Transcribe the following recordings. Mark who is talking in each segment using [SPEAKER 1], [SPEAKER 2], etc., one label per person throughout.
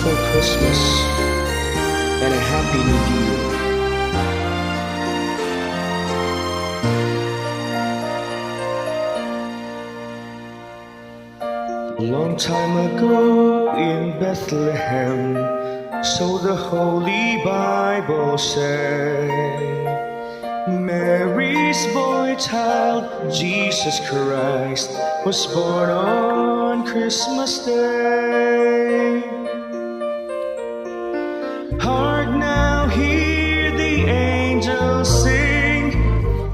[SPEAKER 1] wonderful Christmas and a happy new year. A long time ago in Bethlehem, so the Holy Bible said, Mary's boy child, Jesus Christ, was born on Christmas Day. Hark now, hear the angels sing,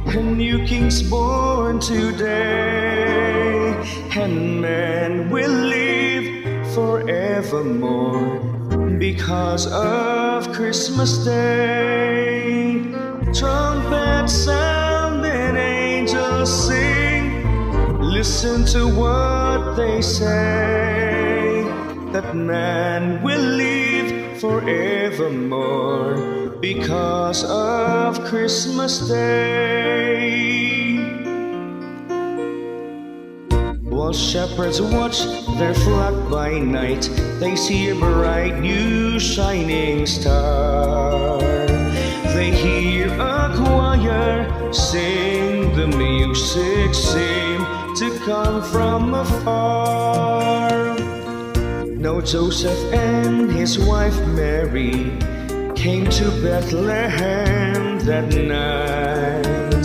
[SPEAKER 1] a new king's born today, and man will live forevermore because of Christmas Day. Trumpets sound and angels sing, listen to what they say, that man will live forevermore because of Christmas Day. While shepherds watch their flock by night, they see a bright new shining star. They hear a choir sing, the music seem to come from afar. Now Joseph and his wife Mary came to Bethlehem that night.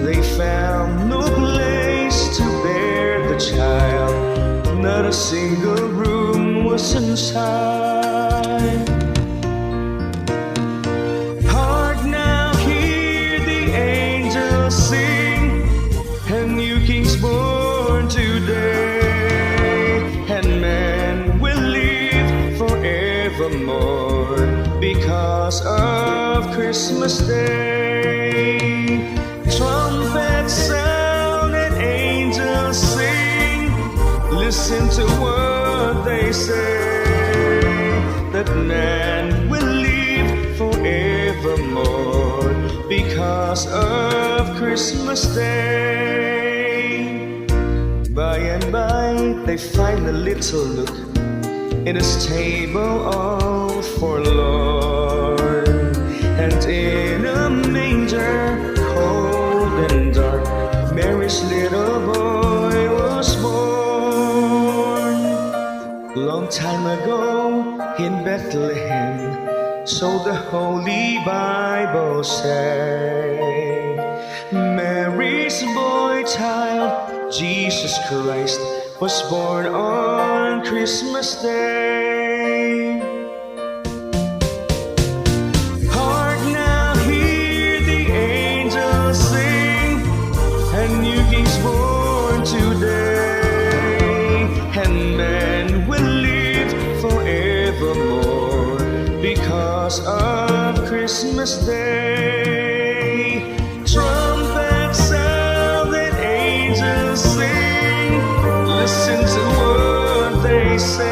[SPEAKER 1] They found no place to bear the child, not a single room was inside. Hark now, hear the angels sing, a new king's born today, and man will live forevermore because of Christmas Day. Trumpets sound and angels sing, listen to what they say, that man will live forevermore because of Christmas Day. By and by they find a little nook in a stable all forlorn, and in a manger cold and dark, Mary's little boy was born. Long time ago in Bethlehem, so the Holy Bible say, Mary's boy child, Jesus Christ, was born on Christmas Day. Hark now, hear the angels sing, a new king's born today, and man will live forevermore because of Christmas Day. Trumpets sound and angels sing, listen to what they say,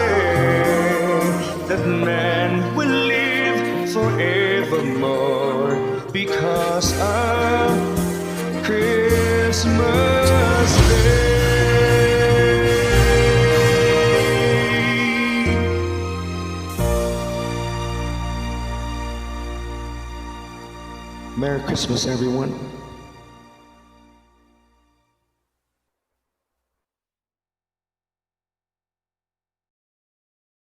[SPEAKER 1] that man will live forevermore because of Christmas Day. Merry Christmas, everyone.